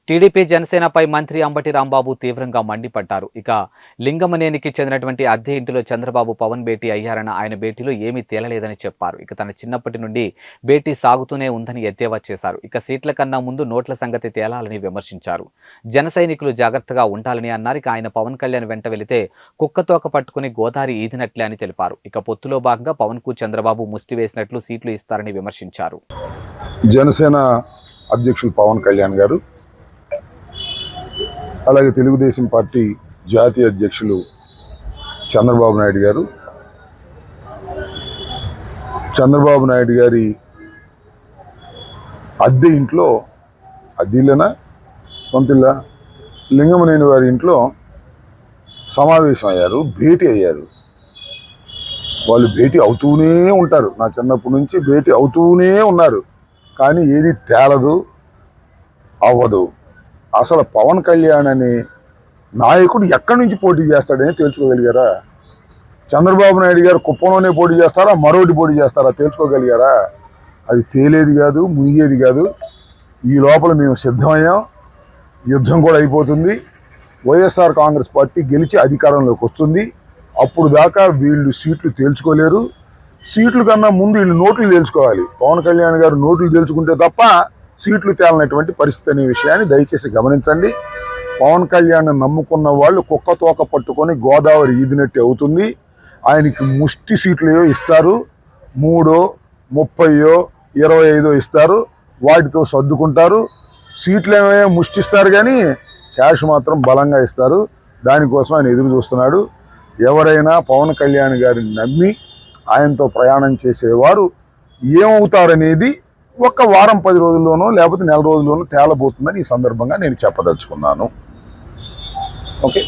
TDP జనసేనపై మంత్రి అంబటి రాంబాబు తీవ్రంగా మండిపడ్డారు. ఇక లింగమనేనికి చెందినటువంటి అద్దె ఇంటిలో చంద్రబాబు పవన్ భేటీ అయ్యారన్న ఆయన భేటీలో ఏమీ తేలలేదని చెప్పారు. ఇక తన చిన్నప్పటి నుండి భేటీ సాగుతూనే ఉందని ఎద్దేవా చేశారు. ఇక సీట్ల కన్నా ముందు నోట్ల సంగతి తేలాలని విమర్శించారు. జన సైనికులు జాగ్రత్తగా ఉండాలని అన్నారు. ఇక ఆయన పవన్ కళ్యాణ్ వెంట వెళితే కుక్కతోక పట్టుకుని గోదారి ఈదినట్లే అని తెలిపారు. ఇక పొత్తులో భాగంగా పవన్ కు చంద్రబాబు ముష్టి వేసినట్లు సీట్లు ఇస్తారని విమర్శించారు. జనసేన అధ్యక్షులు పవన్ కళ్యాణ్ గారు, అలాగే తెలుగుదేశం పార్టీ జాతీయ అధ్యక్షులు చంద్రబాబు నాయుడు గారు, చంద్రబాబు నాయుడు గారి అద్దె ఇంట్లో, అద్దెలేనా సొంత ఇల్లా, లింగమనేని వారి ఇంట్లో సమావేశం అయ్యారు, భేటీ అయ్యారు. వాళ్ళు భేటీ అవుతూనే ఉంటారు. నా చిన్నప్పటి నుంచి భేటీ అవుతూనే ఉన్నారు. కానీ ఏది తేలదు, అవ్వదు. అసలు పవన్ కళ్యాణ్ అనే నాయకుడు ఎక్కడి నుంచి పోటీ చేస్తాడని తెలుసుకోగలిగారా? చంద్రబాబు నాయుడు గారు కుప్పంలోనే పోటీ చేస్తారా, మరోటి పోటీ చేస్తారా తెలుసుకోగలిగారా? అది తేలేది కాదు, మునిగేది కాదు. ఈ లోపల మేము సిద్ధమయ్యాం. యుద్ధం కూడా అయిపోతుంది. వైఎస్ఆర్ కాంగ్రెస్ పార్టీ గెలిచి అధికారంలోకి వస్తుంది. అప్పుడు దాకా వీళ్ళు సీట్లు తేల్చుకోలేరు. సీట్ల కన్నా ముందు వీళ్ళు నోట్లు తేల్చుకోవాలి. పవన్ కళ్యాణ్ గారు నోట్లు తేల్చుకుంటే తప్ప సీట్లు తేలనటువంటి పరిస్థితి అనే విషయాన్ని దయచేసి గమనించండి. పవన్ కళ్యాణ్ నమ్ముకున్న వాళ్ళు కుక్కతోక పట్టుకొని గోదావరి ఈదినట్టు అవుతుంది. ఆయనకి ముష్టి సీట్లు ఇస్తారు. 3, 30, 25 ఇస్తారు. వాటితో సర్దుకుంటారు. సీట్లు ఏమే ముష్టిస్తారు కానీ క్యాష్ మాత్రం బలంగా ఇస్తారు. దానికోసం ఆయన ఎదురు చూస్తున్నాడు. ఎవరైనా పవన్ కళ్యాణ్ గారిని నమ్మి ఆయనతో ప్రయాణం చేసేవారు ఏమవుతారనేది ఒక్క వారం 10 రోజుల్లోనో లేకపోతే నెల రోజుల్లోనో తేలబోతుందని ఈ సందర్భంగా నేను చెప్పదలుచుకున్నాను. ఓకే.